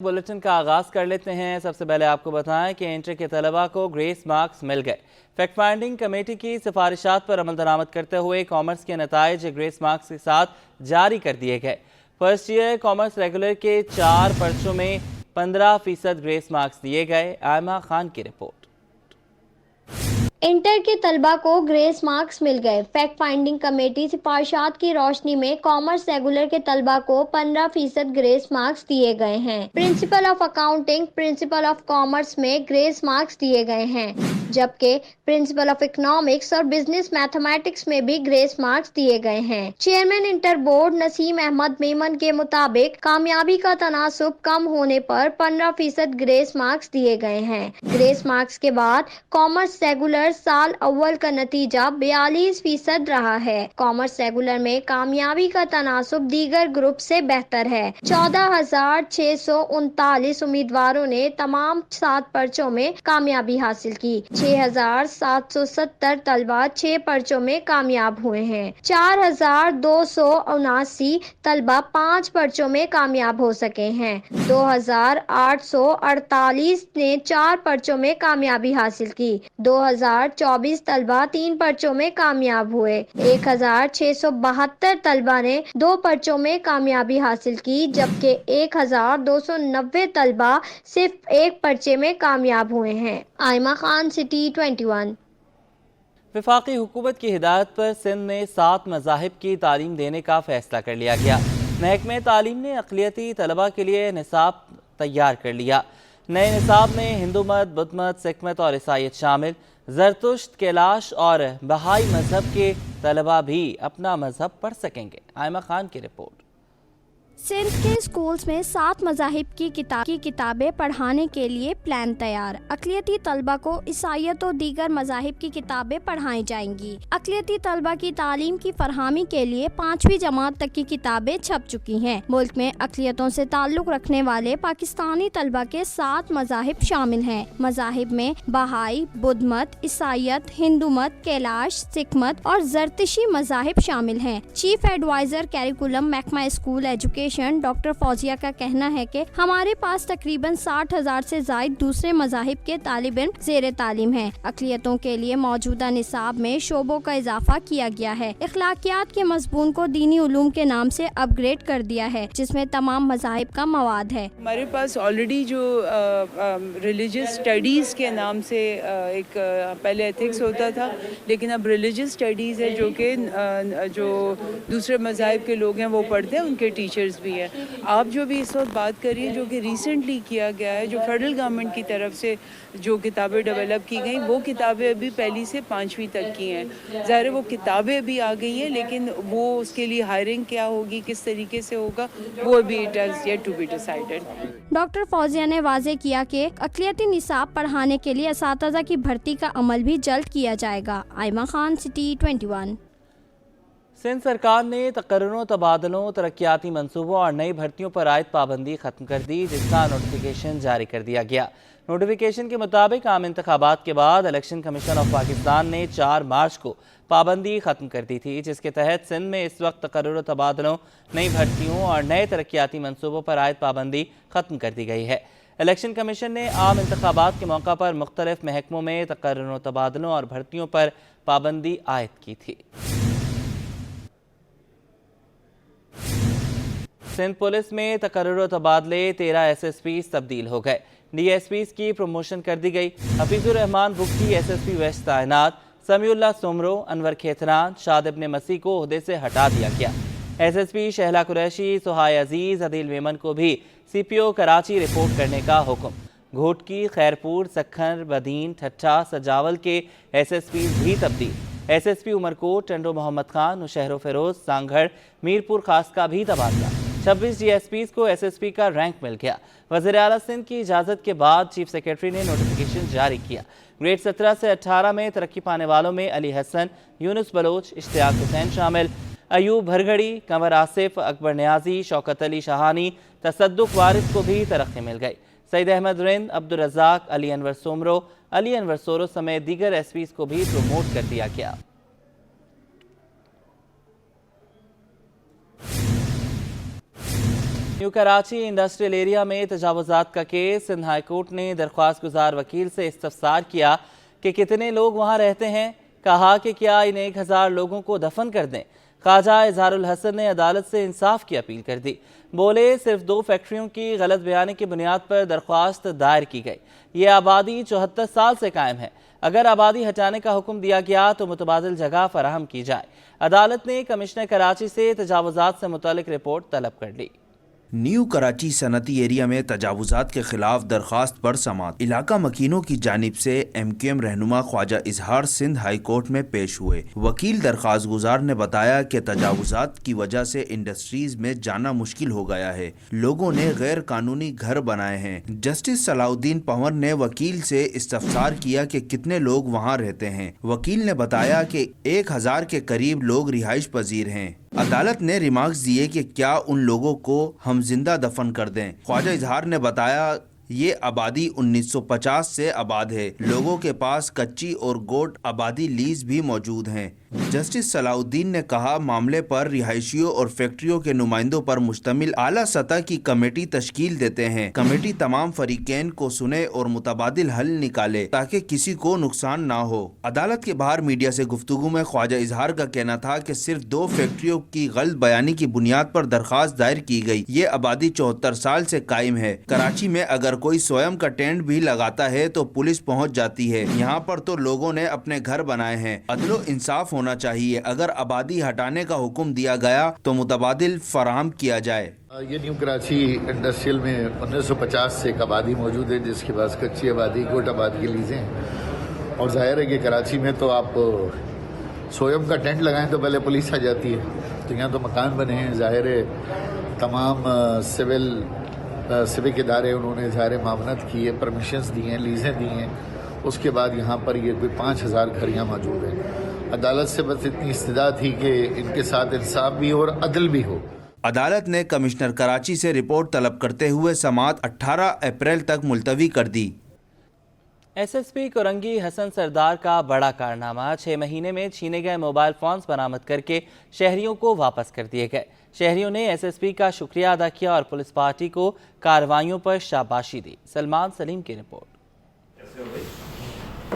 Bulletin का आगाज कर लेते हैं। सबसे पहले आपको बताएं कि इंटर के तलबा को ग्रेस मार्क्स मिल गए। फैक्ट फाइंडिंग कमेटी की सिफारिशात पर अमल दरामद करते हुए कॉमर्स के नताइज ग्रेस मार्क्स के साथ जारी कर दिए गए। फर्स्ट ईयर कॉमर्स रेगुलर के 4 पर्चों में 15% ग्रेस मार्क्स दिए गए। आयमा खान की रिपोर्ट। इंटर के तलबा को ग्रेस मार्क्स मिल गए। फैक्ट फाइंडिंग कमेटी सिफारिशात की रोशनी में कॉमर्स रेगुलर के तलबा को 15% ग्रेस मार्क्स दिए गए हैं। Principle of accounting, principle of commerce में ग्रेस मार्क्स दिए गए हैं, जबकि प्रिंसिपल ऑफ इकोनॉमिक्स और बिजनेस मैथमेटिक्स में भी ग्रेस मार्क्स दिए गए हैं। Chairman inter board Naseem Ahmed Memon के मुताबिक कामयाबी का तनासुब कम होने पर 15% ग्रेस मार्क्स दिए गए हैं। ग्रेस मार्क्स के बाद कॉमर्स रेगुलर साल अव्वल का नतीजा 42% रहा है। कॉमर्स रेगुलर में कामयाबी का तनासुब दीगर ग्रुप से बेहतर है। 14,639 उम्मीदवारों ने तमाम 7 पर्चों में कामयाबी हासिल की। 6,770 तलबा 6 पर्चों में कामयाब हुए हैं। 4,279 तलबा 5 पर्चों में कामयाब हो सके हैं। 2,848 ने 4 पर्चों में कामयाबी हासिल की। 2,024 तलबा 3 पर्चों में कामयाब हुए। 1,672 तलबा ने 2 पर्चों में कामयाबी हासिल की, जबकि 1,290 तलबा सिर्फ 1 पर्चे में कामयाब हुए हैं। आयमा खान, सिटी 21। वफाकी हुकूमत की हिदायत पर सिंध में 7 मज़ाहिब की तालीम देने का फैसला कर लिया गया। महकमे तालीम ने अक़लियती तलबा के लिए निसाब तैयार कर लिया। नए निसाब में हिंदू मत, बुद्ध मत, सिख मत और ईसाईयत शामिल। ज़रतुश्त, कैलाश और बहाई मजहब के तलबा भी अपना मजहब पढ़ सकेंगे। आयमा खान की रिपोर्ट। सिंध के स्कूल्स में 7 मज़ाहिब की किताबें पढ़ाने के लिए प्लान तैयार। अक़लियती तलबा को ईसाईयत और दीगर मज़ाहिब की किताबें पढ़ाई जाएंगी। अक़लियती तलबा की तालीम की फरहमी के लिए 5वीं जमात तक की किताबें छप चुकी हैं। मुल्क में अक़लियतों से ताल्लुक़ रखने वाले पाकिस्तानी तलबा के 7 मज़ाहिब शामिल हैं। मज़ाहिब में बहाई, बुद्ध मत, ईसाईयत, हिंदू मत, कैलाश, सिख मत और ज़रतिशी मज़ाहिब शामिल हैं। चीफ एडवाइज़र कैरिकुलम महकमा स्कूल एजुकेशन डॉक्टर फौजिया का कहना है कि हमारे पास तकरीबन 60,000 से ज़ायद दूसरे मज़ाहिब के तालिब इल्म ज़ेर तालीम हैं। अक़लियतों के लिए मौजूदा निसाब में शोबों का इजाफा किया गया है। इखलाकियात के मज़मून को दीनी उलूम के नाम से अपग्रेड कर दिया है, जिसमें तमाम मज़ाहिब का मवाद है। हमारे पास ऑलरेडी जो रिलीजियस स्टडीज़ के नाम से एक पहले एथिक्स होता था, लेकिन अब रिलीजियस स्टडीज़ है जो कि जो दूसरे मज़ाहिब के लोग हैं वो पढ़ते हैं, उनके टीचर्स भी है। आप जो भी इस वक्त बात करिए, जो कि रिसेंटली किया गया है, जो फेडरल गवर्नमेंट की तरफ से जो किताबें डेवलप की गई, वो किताबें अभी पहली से 5वीं तक की हैं। ज़ाहिर है वो किताबें अभी आ गई हैं, लेकिन वो उसके लिए हायरिंग क्या होगी, किस तरीके से होगा, वो अभी it has yet to be decided. Doctor Fauzia ने वाज़े किया कि अक़लियती निसाब पढ़ाने के लिए असातिज़ा की भर्ती का अमल भी जल्द किया जाएगा। आयमा खान, सिटी 21। सिंध सरकार ने तकर्रुरों, तबादलों, तरक्याती मंसूबों और नई भर्तियों पर आयद पाबंदी ख़त्म कर दी, जिसका नोटिफिकेशन जारी कर दिया गया। नोटिफिकेशन के मुताबिक आम इंतखाबात के बाद इलेक्शन कमीशन ऑफ पाकिस्तान ने 4 मार्च को पाबंदी ख़त्म कर दी थी, जिसके तहत सिंध में इस वक्त तकर्रुर, तबादलों, नई भर्तियों और नए तरक्याती मंसूबों पर आयद पाबंदी ख़त्म कर दी गई है। इलेक्शन कमीशन ने आम इंतखाबात के मौका पर मुख्तलिफ महकमों में तकर्रुरों, तबादलों और भर्तियों पर पाबंदी आयद की थी। सिंध पुलिस में तकर्रुर तबादले 13 SSPs तब्दील हो गए। DSPs की प्रमोशन कर दी गई। हफीजुर रहमान बुक्की SSP वेस्ट तैनात। समीउल्लाह सुमरो, अनवर खेतरान, शाद इब्न मसीह को ओहदे से हटा दिया गया। SSP शहला कुरैशी, सुहाय अजीज, अदील मेमन को भी CPO कराची रिपोर्ट करने का हुक्म। घोटकी, खैरपुर, सखर, बदीन, ठट्ठा, सजावल के SSPs भी तब्दील। SSP उमरकोट, टंडो मोहम्मद खान, नौशहरो फिरोज, सांगढ़, मीरपुर खास का भी तबादला। 26 DSPs को SSP का रैंक मिल गया। वज़ीर आला सिंध की इजाज़त के बाद चीफ सेक्रेटरी ने नोटिफिकेशन जारी किया। ग्रेड 17 से 18 में तरक्की पाने वालों में अली हसन, यूनुस बलोच, इश्तियाक हुसैन शामिल। अयूब भरगड़ी, कंवर आसिफ, अकबर न्याजी, शौकत अली शाहानी, तसद्दुक वारिस को भी तरक्की मिल गई। सईद अहमद रिंद, अब्दुल रज़ाक, अली अनवर सोमरो, अली अनवर सोरो समेत दीगर SPs को भी प्रमोट कर दिया गया। न्यू कराची इंडस्ट्रियल एरिया में तजावुजात का केस। सिंध हाई कोर्ट ने दरख्वास्त गुजार वकील से इस्तफसार किया कि कितने लोग वहां रहते हैं। कहा कि क्या इन 1000 लोगों को दफन कर दें। ख्वाजा इजहारुल हसन ने अदालत से इंसाफ की अपील कर दी। बोले सिर्फ 2 फैक्ट्रियों की गलत बयानी की बुनियाद पर दरख्वास्त दायर की गई। ये आबादी 74 साल से कायम है। अगर आबादी हटाने का हुक्म दिया गया तो मुतबादिल जगह फराहम की जाए। अदालत ने कमिश्नर कराची से तजावुजात से मुतालिक रिपोर्ट तलब कर ली। न्यू कराची सनती एरिया में तजावुजात के खिलाफ दरख्वास्त पर समात इलाका मकीनों की जानिब से MQM रहनुमा ख्वाजा इजहार सिंध हाई कोर्ट में पेश हुए। वकील दरख्वास्त गुजार ने बताया कि तजावुजात की वजह से इंडस्ट्रीज में जाना मुश्किल हो गया है। लोगों ने गैर कानूनी घर बनाए हैं। जस्टिस सलाउद्दीन पंवर ने वकील से इस्तफसार किया कि कितने लोग वहाँ रहते हैं। वकील ने बताया कि 1000 के करीब लोग रिहाइश पजीर हैं। अदालत ने रिमार्क्स दिए कि क्या उन लोगों को हम जिंदा दफन कर दें। ख्वाजा इजहार ने बताया ये आबादी 1950 से आबाद है। लोगों के पास कच्ची और गोट आबादी लीज भी मौजूद हैं। जस्टिस सलाउद्दीन ने कहा मामले पर रिहायशियों और फैक्ट्रियों के नुमाइंदों पर मुश्तमिल आला सतह की कमेटी तश्कील देते हैं। कमेटी तमाम फरीकैन को सुने और मुतबादिल हल निकाले ताकि किसी को नुकसान ना हो। अदालत के बाहर मीडिया से गुफ्तगू में ख्वाजा इजहार का कहना था कि सिर्फ 2 फैक्ट्रियों की गलत बयानी की बुनियाद पर दरख्वास्त दायर की गई। ये आबादी 74 साल से कायम है। कराची में अगर कोई स्वयं का टेंट भी लगाता है तो पुलिस पहुंच जाती है। यहाँ पर तो लोगों ने अपने घर बनाए हैं। अदलो इंसाफ होना चाहिए। अगर आबादी हटाने का हुक्म दिया गया तो मुतबादिल फराहम किया जाए। ये न्यू कराची इंडस्ट्रियल में 1950 से एक आबादी मौजूद है जिसके पास कच्ची आबादी गोट आबादी की लीजें हैं। और जाहिर है कि कराची में तो आप स्वयं का टेंट लगाएं तो पहले पुलिस आ जाती है। तो यहाँ तो मकान बने हैं। जाहिर है तमाम सिविक इदारे उन्होंने ज़ाहिर मामनत की है, परमिशंस दी हैं, लीज़ें दी हैं। उसके बाद यहाँ पर ये कोई 5000 घर यहाँ मौजूद हैं। अदालत से बस इतनी इस्तदा थी कि इनके साथ इंसाफ भी हो और अदल भी हो। अदालत ने कमिश्नर कराची से रिपोर्ट तलब करते हुए समाअत 18 अप्रैल तक मुलतवी कर दी। SSP कोरंगी हसन सरदार का बड़ा कारनामा। 6 महीने में छीने गए मोबाइल फोन्स बरामद करके शहरियों को वापस कर दिए गए। शहरियों ने SSP का शुक्रिया अदा किया और पुलिस पार्टी को कार्रवाइयों पर शाबाशी दी। सलमान सलीम की रिपोर्ट।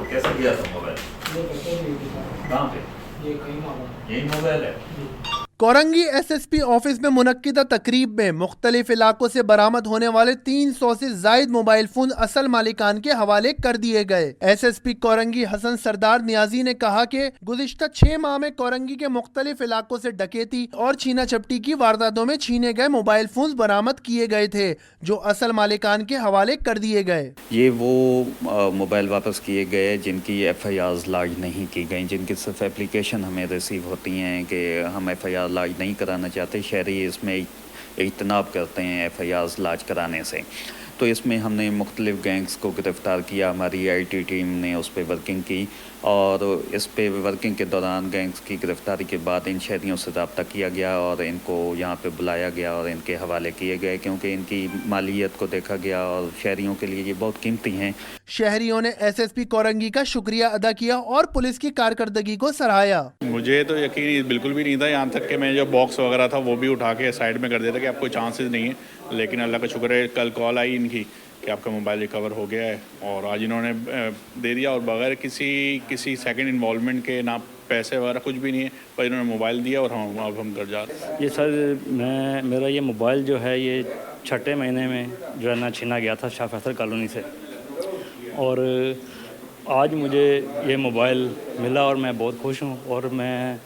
कैसे गया था मोबाइल? कहाँ पे? यही मोबाइल है। कोरंगी SSP ऑफिस में मुनक्किदा तकरीब में मुख्तलिफ इलाकों से बरामद होने वाले 300 से जायद मोबाइल फोन असल मालिकान के हवाले कर दिए गए। SSP कोरंगी हसन सरदार नियाजी ने कहा कि गुज़िश्ता 6 माह में कोरंगी के मुख्तलिफ इलाकों से डकैती और छीना झपटी की वारदातों में छीने गए मोबाइल फोन बरामद किए गए थे जो असल मालिकान के हवाले कर दिए गए। ये वो मोबाइल वापस किए गए जिनकी FIRs लॉन्च नहीं की गई, जिनकी सिर्फ एप्लीकेशन हमें रिसीव होती हैं कि हम FIR लॉन्च नहीं कराना चाहते। शहरी इसमें इज्तनाब करते हैं FIRs लॉन्च कराने से। तो इसमें हमने मुख्तलिफ गैंग्स को गिरफ़्तार किया। हमारी IT टीम ने उस पर वर्किंग की और इस पे वर्किंग के दौरान गैंग्स की गिरफ़्तारी के बाद इन शहरियों से रब्ता किया गया और इनको यहाँ पे बुलाया गया और इनके हवाले किए गए क्योंकि इनकी मालियत को देखा गया और शहरियों के लिए ये बहुत कीमती हैं। शहरियों ने SSP कोरंगी का शुक्रिया अदा किया और पुलिस की कारकर्दगी को सराहा। मुझे तो यकीन बिल्कुल भी नहीं था, यहाँ तक कि मैं जो बॉक्स वगैरह था वो भी उठा के साइड में कर दिया था कि आपको चांसेस नहीं है। लेकिन अल्लाह का शुक्र है कल कॉल आई इनकी कि आपका मोबाइल रिकवर हो गया है और आज इन्होंने दे दिया और बगैर किसी सेकंड इन्वॉल्वमेंट के, ना पैसे वगैरह कुछ भी नहीं है, पर इन्होंने मोबाइल दिया और हम घर जा रहे हैं। ये सर मेरा ये मोबाइल जो है ये 6ठे महीने में जो है ना छीना गया था शाह फैसल कॉलोनी से और आज मुझे ये मोबाइल मिला और मैं बहुत खुश हूँ और मैं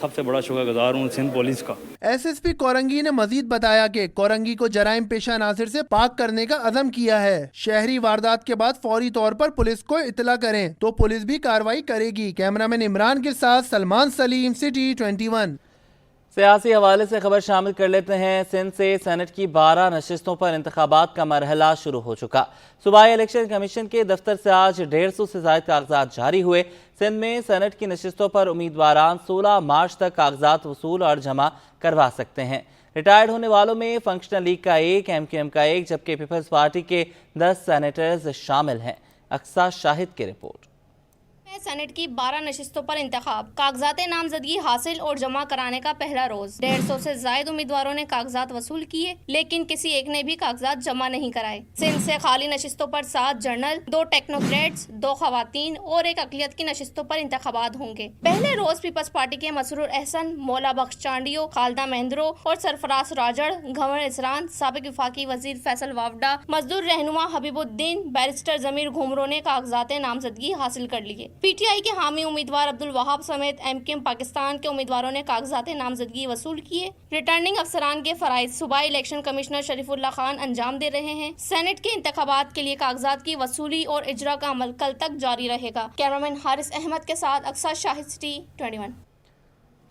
सबसे बड़ा शुक्रगुजार हूँ सिंध पुलिस का। SSP कोरंगी ने मजीद बताया कि कोरंगी को जराइम पेशा नासिर से पाक करने का अज़म किया है। शहरी वारदात के बाद फौरी तौर पर पुलिस को इत्तला करें तो पुलिस भी कार्रवाई करेगी। कैमरामैन इमरान के साथ सलमान सलीम, सिटी 21। सियासी हवाले से खबर शामिल कर लेते हैं। सिंध से सेनेट की 12 नशिस्तों पर इंतखाबात का मरहला शुरू हो चुका। सूबाई इलेक्शन कमीशन के दफ्तर से आज 150 से ज़ायद कागजात जारी हुए। सिंध में सेनेट की नशिस्तों पर उम्मीदवारान 16 मार्च तक कागजात वसूल और जमा करवा सकते हैं। रिटायर्ड होने वालों में फंक्शनल लीग का 1, MQM का 1 जबकि पीपल्स पार्टी के 10 सेनेटर्स शामिल हैं। अक्सा शाहिद की रिपोर्ट। सेनेट की 12 नशिस्तों पर इंतखाब, कागजात नामजदगी हासिल और जमा कराने का पहला रोज। 150 से जायद उम्मीदवारों ने कागजात वसूल किए, लेकिन किसी एक ने भी कागजात जमा नहीं कराए। सिंध से खाली नशिस्तों पर 7 जनरल, 2 टेक्नोक्रेट्स, 2 खवातीन और 1 अकलियत की नशिस्तों पर इंतखाबात होंगे। पहले रोज पीपल्स पार्टी के मसरूर अहसन, मौला बख्श चांडियो, खालदा महेंद्रो और सरफराज राजड़, गवर्नर इसरान, साबिक वफाकी वजीर फैसल वावडा, मजदूर रहनुमा हबीबुद्दीन, बैरिस्टर जमीर घुमरो ने कागजात नामजदगी हासिल कर लिए। पीटीआई के हामी उम्मीदवार अब्दुल वहाब समेत एमक्यूएम पाकिस्तान के उम्मीदवारों ने कागजात नामजदगी वसूल किए। रिटर्निंग अफसरान के फराइज सूबाई इलेक्शन कमिश्नर शरीफुल्लाह खान अंजाम दे रहे हैं। सेनेट के इंतखाबात के लिए कागजात की वसूली और इजरा का अमल कल तक जारी रहेगा। कैमरामैन हारिस अहमद के साथ अक्सर शाहिद, सिटी 21।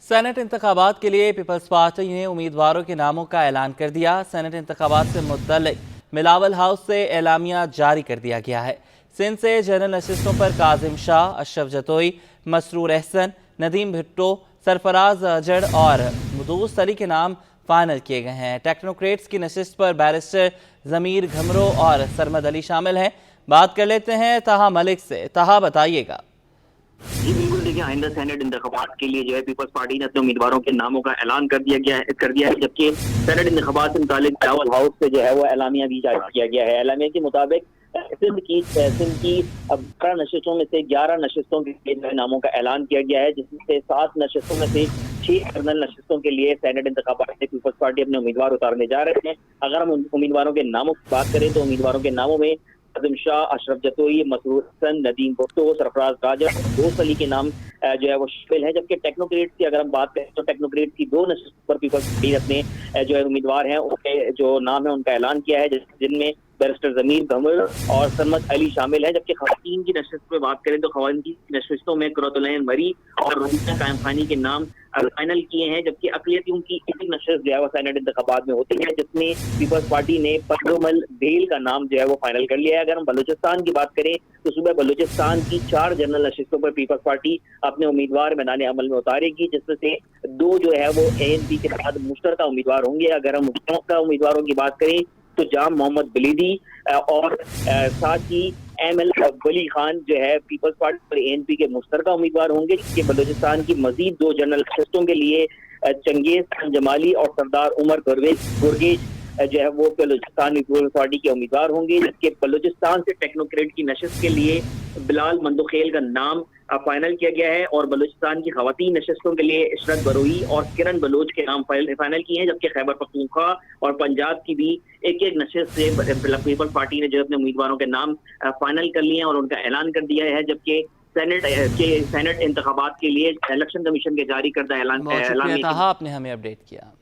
सेनेट इंतखाबात के लिए पीपल्स पार्टी ने उम्मीदवारों के नामों का ऐलान कर दिया। सेनेट इंतखाबात से मुतल्लिक बिलावल हाउस से एलामिया जारी कर दिया गया है। सिंध से जनरल नशिस्तों पर काजिम शाह, अशरफ जतोई, मसरूर अहसन, नदीम भुट्टो, सरफराज अजड़ और मुदूस अली के नाम फाइनल किए गए हैं। टेक्नोक्रेट्स की नशिस्त पर बैरिस्टर जमीर घुमरो और सरमद अली शामिल हैं। बात कर लेते हैं ताहा मलिक से। ताहा, बताइएगा। जी बिल्कुल, देखिए आइंदा सेनेट इंतखाबात के लिए जो है पीपल्स पार्टी ने अपने उम्मीदवारों के नामों का ऐलान कर दिया है, जबकि सेनेट इंतखाबात से मुतालिक बिलावल हाउस से जो है वो एलामिया भी जारी किया गया है। एलामिया के मुताबिक सिंध की अब 12 नशिस्तों में से 11 नशिस्तों के लिए नामों का ऐलान किया गया है, जिसमें से 7 नशिस्तों में से 6 कर्नल नशिस्तों के लिए सेनेट इंतखाबात से पीपल्स पार्टी अपने उम्मीदवार उतारने जा रहे हैं। अगर हम उम्मीदवारों के नामों की बात करें तो उम्मीदवारों के नामों में काजिम शाह, अशरफ जतोई, मसरूर हसन, नदीम भुट्टो, सरफराज राजड़, दोस्त अली के नाम जो है वो शामिल है। जबकि टेक्नोक्रेट्स की अगर हम बात करें तो टेक्नोक्रेट्स की 2 नशिस्तों पर पीपल्स पार्टी अपने जो है उम्मीदवार हैं उनके जो नाम है उनका ऐलान किया है, जिनमें बैरिस्टर जमीर घुमरो और सरमद अली शामिल है। जबकि खवातीन की नशिस्त पे बात करें तो खवातीन की नशिस्तों में कुरतुलैन मरी और रबीना कायम खानी के नाम फाइनल किए हैं। जबकि अकलियतियों की एक नशिस्त जो है वो सेनेट इंतखाबात में होती है, जिसमें पीपल्स पार्टी ने परदोमल भेल का नाम जो है वो फाइनल कर लिया है। अगर हम बलूचिस्तान की बात करें तो सुबह बलूचिस्तान की 4 जनरल नशिस्तों पर पीपल्स पार्टी अपने उम्मीदवार मैदान अमल में उतारेगी, जिसमें से 2 जो है वो एएनपी के साथ मुश्तरका उम्मीदवार होंगे। अगर हम मुश्तरका उम्मीदवारों की बात करें तो जाम मोहम्मद बलीदी और साथ ही एमएल वली खान जो है पीपल्स पार्टी और एएनपी के मुश्तरका उम्मीदवार होंगे। जिसके बलूचिस्तान की मजीद 2 जनरल नशिस्तों के लिए चंगेज खान जमाली और सरदार उमर गुरगेज जो है वो बलूचिस्तान पीपल्स पार्टी के उम्मीदवार होंगे। जिसके बलूचिस्तान से टेक्नोक्रेट की नशिस्त के लिए बिलाल मंदोखेल का नाम फाइनल किया गया है और बलूचिस्तान की खवातीन नशिस्तों के लिए इशरत बरोई और किरण बलोच के नाम फाइनल किए हैं। जबकि खैबर पख्तूनख्वा और पंजाब की भी एक नशिस्त से पीपल्स पार्टी ने जो अपने उम्मीदवारों के नाम फाइनल कर लिए हैं और उनका ऐलान कर दिया है। जबकि सेनेट इंतखाबात के लिए इलेक्शन कमीशन के जारी करदा ऐलान आपने हमें अपडेट किया।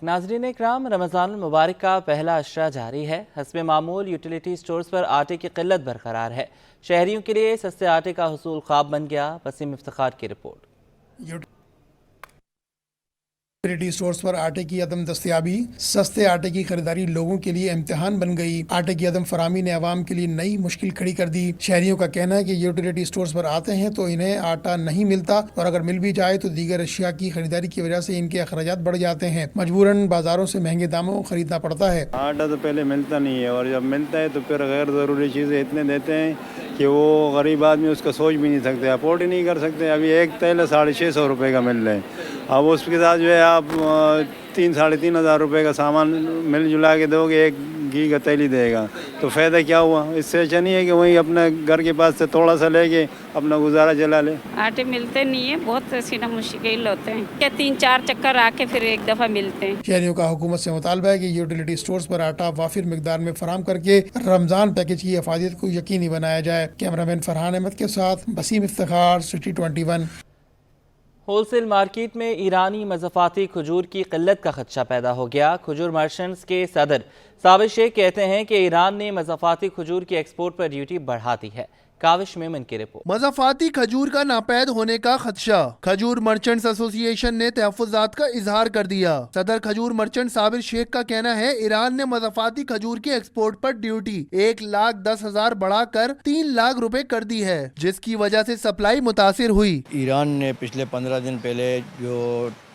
नाज़रीन इकराम, रमज़ानुल मुबारक का पहला अशरा जारी है। हस्बे मामूल यूटिलिटी स्टोर्स पर आटे की किल्लत बरकरार है। शहरियों के लिए सस्ते आटे का हुसूल ख्वाब बन गया। वसीम इफ्तिखार की रिपोर्ट। यूटिलिटी स्टोर्स पर आटे की अदम दस्तयाबी, सस्ते आटे की खरीदारी लोगों के लिए इम्तिहान बन गई। आटे की अदम फरामी ने आवाम के लिए नई मुश्किल खड़ी कर दी। शहरियों का कहना है कि यूटिलिटी स्टोर्स पर आते हैं तो इन्हें आटा नहीं मिलता और अगर मिल भी जाए तो दीगर अशिया की खरीदारी की वजह से इनके अखराजात बढ़ जाते हैं। मजबूरन बाजारों से महंगे दामों खरीदना पड़ता है। आटा तो पहले मिलता नहीं है और जब मिलता है तो फिर गैर ज़रूरी चीज़ें इतने देते हैं कि वो गरीब आदमी उसका सोच भी नहीं सकते, अफोर्ड ही नहीं कर सकते। अभी एक तेल 650 रुपये का मिल रहा है। अब उसके साथ जो है आप 3-3.5 हज़ार रुपये का सामान मिल जुला के दोगे, एक घी का तेल ही देगा तो फ़ायदा क्या हुआ। इससे अच्छा नहीं है कि वहीं अपने घर के पास से थोड़ा सा लेके अपना गुजारा चला ले। आटे मिलते नहीं है, बहुत सीना मुश्किल होते हैं क्या 3-4 चक्कर आके फिर एक दफ़ा मिलते हैं। शहरियों का हुकूमत से मुतालबा है कि यूटिलिटी स्टोर्स पर आटा वाफिर मिकदार में फराम करके रमज़ान पैकेज की हिफाजत को यकीनी बनाया जाए। कैमरामैन फरहान अहमद के साथ Waseem Iftikhar, city 21। Wholesale market में ईरानी मज़ाफ़ाती खजूर की किल्लत का खदशा पैदा हो गया। खजूर मर्चेंट्स के सदर साबिर शेख कहते हैं कि ईरान ने मज़ाफ़ाती खजूर की एक्सपोर्ट पर ड्यूटी बढ़ा दी है। काविश मेमन की रिपोर्ट। मज़ाफ़ाती खजूर का नापैद होने का खदशा, खजूर मर्चेंट्स एसोसिएशन ने तहफ़्फ़ुज़ात का इजहार कर दिया। सदर खजूर मर्चेंट साबिर शेख का कहना है ईरान ने मज़ाफ़ाती खजूर की एक्सपोर्ट पर ड्यूटी 1,10,000 बढ़ाकर 3 लाख रुपए कर दी है, जिसकी वजह से सप्लाई मुतासिर हुई। ईरान ने पिछले 15 दिन पहले जो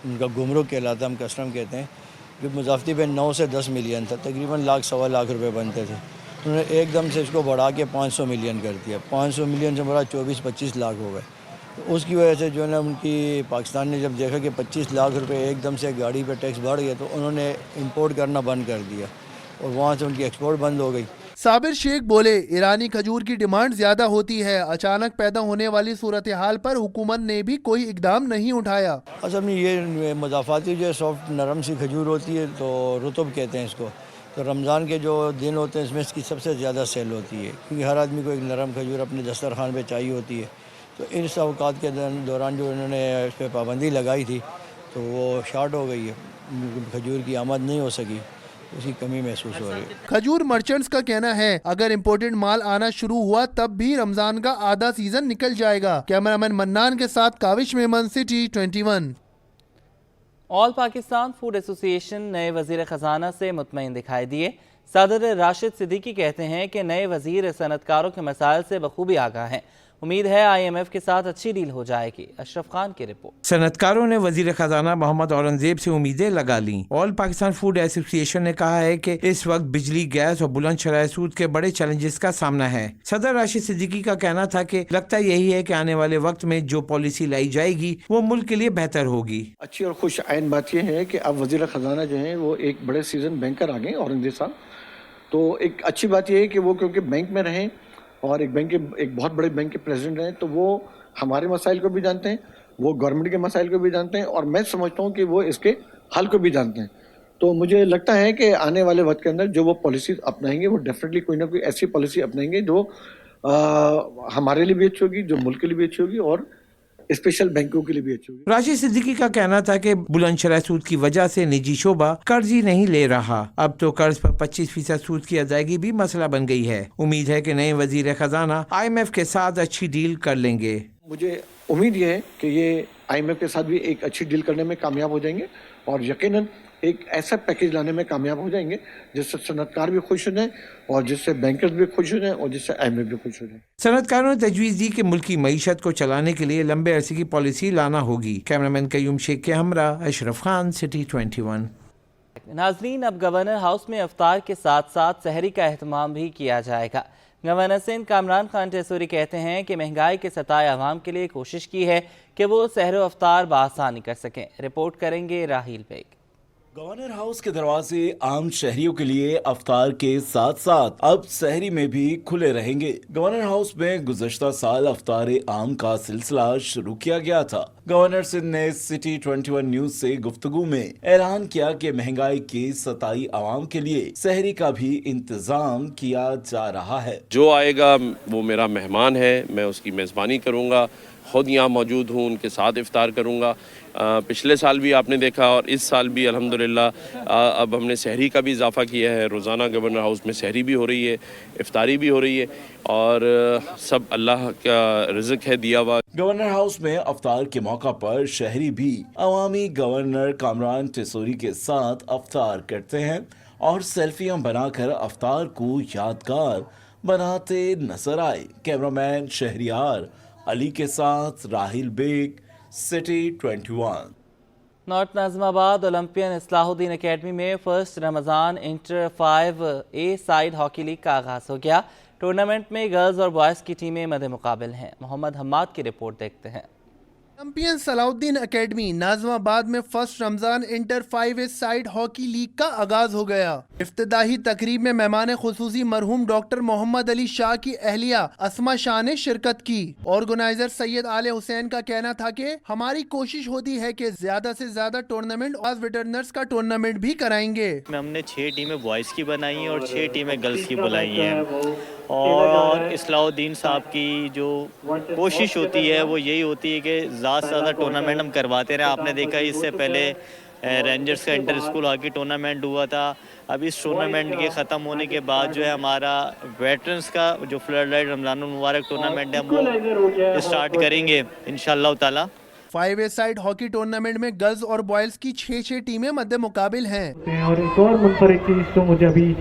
उनका गुमरुक कहलाता हम कस्टम कहते हैं, जो मज़ाफ़ती पे 9 से 10 मिलियन था, तकरीबन 1,00,000 सवा लाख रुपए बनते थे, انہوں نے ایک دم سے اس کو بڑھا کے 500 ملین کر دیا. 500 ملین سے بڑھا 24-25 لاکھ ہو گئے. اس کی وجہ سے جو ہے نا ان کی پاکستان نے جب دیکھا کہ 25 لاکھ روپے ایک دم سے گاڑی پہ ٹیکس بڑھ گیا تو انہوں نے امپورٹ کرنا بند کر دیا اور وہاں سے ان کی ایکسپورٹ بند ہو گئی. صابر شیخ بولے ایرانی کھجور کی ڈیمانڈ زیادہ ہوتی ہے. اچانک پیدا ہونے والی صورتحال پر حکومت نے بھی کوئی اقدام نہیں اٹھایا. اصل میں یہ مضافاتی جو سافٹ نرم سی کھجور ہوتی ہے تو رطب کہتے ہیں اس کو. تو رمضان کے جو دن ہوتے ہیں اس میں اس کی سب سے زیادہ سیل ہوتی ہے کیونکہ ہر آدمی کو ایک نرم کھجور اپنے دسترخوان پہ چاہیے ہوتی ہے. تو اس اوقات کے دوران جو انہوں نے اس پہ پابندی لگائی تھی تو وہ شارٹ ہو گئی ہے. کھجور کی آمد نہیں ہو سکی, اس کی کمی محسوس ہو رہی ہے. کھجور مرچنٹس کا کہنا ہے اگر امپورٹڈ مال آنا شروع ہوا تب بھی رمضان کا آدھا سیزن نکل جائے گا. کیمرامین منان کے ساتھ کاوش میمن, سٹی 21. آل پاکستان فوڈ ایسوسی ایشن نئے وزیر خزانہ سے مطمئن دکھائی دیے. صدر راشد صدیقی کہتے ہیں کہ نئے وزیر صنعت کاروں کے مسائل سے بخوبی آگاہ ہیں. امید ہے آئی ایم ایف کے ساتھ اچھی ڈیل ہو جائے گی. اشرف خان کی رپورٹ. صنعت کاروں نے وزیر خزانہ محمد اورنگزیب سے امیدیں لگا لیں. آل پاکستان فوڈ ایسوسی ایشن نے کہا ہے کہ اس وقت بجلی, گیس اور بلند شرح سود کے بڑے چیلنجز کا سامنا ہے. صدر راشد صدیقی کا کہنا تھا کہ لگتا یہی ہے کہ آنے والے وقت میں جو پالیسی لائی جائے گی وہ ملک کے لیے بہتر ہوگی. اچھی اور خوش عین بات یہ ہے کہ اب وزیر خزانہ جو ہیں وہ ایک بڑے سیزن بینکر آ گئے اورنگزیب صاحب. تو ایک اچھی بات یہ ہے کہ وہ کیونکہ بینک میں رہیں اور ایک بہت بڑے بینک کے پریزیڈنٹ ہیں تو وہ ہمارے مسائل کو بھی جانتے ہیں, وہ گورنمنٹ کے مسائل کو بھی جانتے ہیں اور میں سمجھتا ہوں کہ وہ اس کے حل کو بھی جانتے ہیں. تو مجھے لگتا ہے کہ آنے والے وقت کے اندر جو وہ پالیسیز اپنائیں گے وہ ڈیفینیٹلی کوئی نہ کوئی ایسی پالیسی اپنائیں گے جو ہمارے لیے بھی اچھی ہوگی, جو ملک کے لیے بھی اچھی ہوگی اور اسپیشل بینکوں کے لیے بھی اچھی ہوگی. راشد صدیقی کا کہنا تھا کہ بلند شرح سود کی وجہ سے نجی شعبہ قرض ہی نہیں لے رہا. اب تو قرض پر 25% سود کی ادائیگی بھی مسئلہ بن گئی ہے. امید ہے کہ نئے وزیر خزانہ آئی ایم ایف کے ساتھ اچھی ڈیل کر لیں گے. مجھے امید یہ ہے کہ یہ آئی ایم ایف کے ساتھ بھی ایک اچھی ڈیل کرنے میں کامیاب ہو جائیں گے اور یقیناً ایک ایسا پیکیج لانے میں کامیاب ہو جائیں گے جس سے صنعت کار بھی خوش ہو جائیں اور جس سے بینکرز بھی خوش ہو جائیں اور جس سے آئی ایم ایف بھی خوش ہو جائیں. صنعت کاروں نے تجویز دی کہ ملکی معیشت کو چلانے کے لیے لمبے عرصے کی پالیسی لانا ہوگی. کیمرامین قیوم شیخ کے ہمراہ اشرف خان, سٹی 21. ناظرین, اب گورنر ہاؤس میں افطار کے ساتھ ساتھ سحری کا اہتمام بھی کیا جائے گا. گورنر سندھ کامران خان ٹیسوری کہتے ہیں کہ مہنگائی کے ستائے عوام کے لیے کوشش کی ہے کہ وہ سحر و افطار بآسانی کر سکیں. رپورٹ کریں گے راہیل بیگ. گورنر ہاؤس کے دروازے عام شہریوں کے لیے افطار کے ساتھ ساتھ اب سحری میں بھی کھلے رہیں گے. گورنر ہاؤس میں گزشتہ سال افطار عام کا سلسلہ شروع کیا گیا تھا. گورنر سندھ نے سٹی 21 نیوز سے گفتگو میں اعلان کیا کہ مہنگائی کے ستائی عوام کے لیے سحری کا بھی انتظام کیا جا رہا ہے. جو آئے گا وہ میرا مہمان ہے, میں اس کی میزبانی کروں گا, خود یہاں موجود ہوں, ان کے ساتھ افطار کروں گا. پچھلے سال بھی آپ نے دیکھا اور اس سال بھی الحمدللہ اب ہم نے سحری کا بھی اضافہ کیا ہے. روزانہ گورنر ہاؤس میں سحری بھی ہو رہی ہے, افطاری بھی ہو رہی ہے اور سب اللہ کا رزق ہے دیا ہوا. گورنر ہاؤس میں افطار کے موقع پر شہری بھی عوامی گورنر کامران ٹیسوری کے ساتھ افطار کرتے ہیں اور سیلفیاں بنا کر افطار کو یادگار بناتے نظر آئے. کیمرامین شہریار علی کے ساتھ Raheel Baig, city 21. North Nazimabad olympian Islahuddin academy میں first Ramzan inter 5A side hockey league کا آغاز ہو گیا. ٹورنامنٹ میں گرلز اور بوائز کی ٹیمیں مد مقابل ہیں. محمد حماد کی رپورٹ دیکھتے ہیں. چیمپئن صلاح الدین اکیڈمی ناظم آباد میں first Ramzan inter 5A side hockey league کا آغاز ہو گیا. افتتاحی تقریب میں مہمان خصوصی مرحوم ڈاکٹر محمد علی شاہ کی اہلیہ اسما شاہ نے شرکت کی. آرگنائزر سید آل حسین کا کہنا تھا کہ ہماری کوشش ہوتی ہے کہ زیادہ سے زیادہ ٹورنامنٹ اور ویٹرنرز کا ٹورنامنٹ بھی کرائیں گے. ہم نے 6 ٹیمیں بوائز کی بنائی ہیں اور 6 ٹیمیں گرلز کی بنائی ہیں اور اصلاح الدین صاحب کی جو کوشش ہوتی ہے وہ یہی ہوتی ہے کہ زیادہ سے زیادہ ٹورنامنٹ ہم کرواتے رہے. آپ نے دیکھا اس سے پہلے رینجرز کا انٹر اسکول ہاکی ٹورنامنٹ ہوا تھا. اب اس ٹورنامنٹ کے ختم ہونے کے بعد جو ہے ہمارا ویٹرنز کا جو فلڈ لائٹ رمضان المبارک ٹورنامنٹ ہے وہ اسٹارٹ کریں گے انشاءاللہ تعالی. 5A سائیڈ ہاکی ٹورنامنٹ میں گرلز اور بوائز کی 6 ٹیمیں مد مقابل ہیں. اور ایک اور منفرد چیز تو مجھے ابھی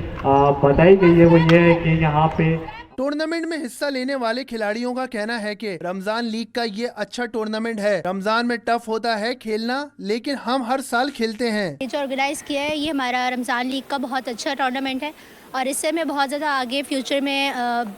بتائی گئی ہے وہ یہ ہے کہ یہاں پہ टूर्नामेंट में हिस्सा लेने वाले खिलाड़ियों का कहना है कि रमजान लीग का ये अच्छा टूर्नामेंट है। रमजान में टफ होता है खेलना, लेकिन हम हर साल खेलते हैं। ये जो ऑर्गेनाइज किया है ये हमारा रमजान लीग का बहुत अच्छा टूर्नामेंट है और इससे हमें बहुत ज़्यादा आगे फ्यूचर में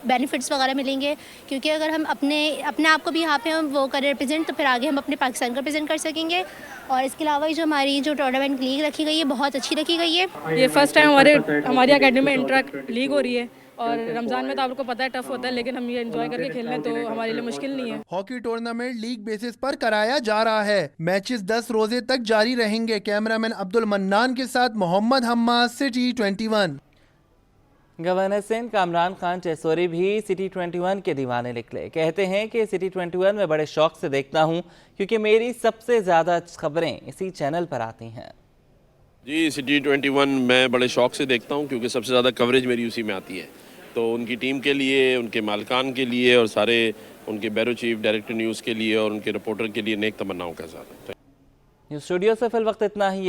बेनिफिट्स वगैरह मिलेंगे, क्योंकि अगर हम अपने आप को भी यहाँ पे हम वो करें रिप्रेजेंट, तो फिर आगे हम अपने पाकिस्तान को रिप्रेजेंट कर सकेंगे। और इसके अलावा जो हमारी जो टूर्नामेंट लीग रखी गई है बहुत अच्छी रखी गई है। ये फर्स्ट टाइम हमारी अकेडमी में इंटर लीग हो रही है और रमजान में तो आप लोग को पता है टफ होता है, लेकिन हम ये एंजॉय करके खेल रहे हैं तो हमारे लिए मुश्किल नहीं है। हॉकी टूर्नामेंट लीग बेसिस पर कराया जा रहा है। मैचेस 10 रोजे तक जारी रहेंगे। कैमरामैन अब्दुल मन्नान के साथ मोहम्मद हम्माद, सिटी 21। गवर्नर सिंध कामरान खान चेसोरी भी सिटी 21 के दीवाने निकले। कहते हैं कि सिटी 21 में बड़े शौक से देखता हूं क्योंकि मेरी सबसे ज़्यादा खबरें इसी चैनल पर आती हैं। जी, सिटी 21 मैं बड़े शौक से देखता हूं क्योंकि सबसे ज़्यादा कवरेज मेरी उसी में आती है। तो उनकी टीम के लिए, उनके मालिकान के लिए और सारे उनके ब्यूरो चीफ डायरेक्टर न्यूज़ के लिए और उनके रिपोर्टर के लिए नेक तमन्नाओं के साथ। न्यूज़ स्टूडियो से फिल वक्त इतना ही।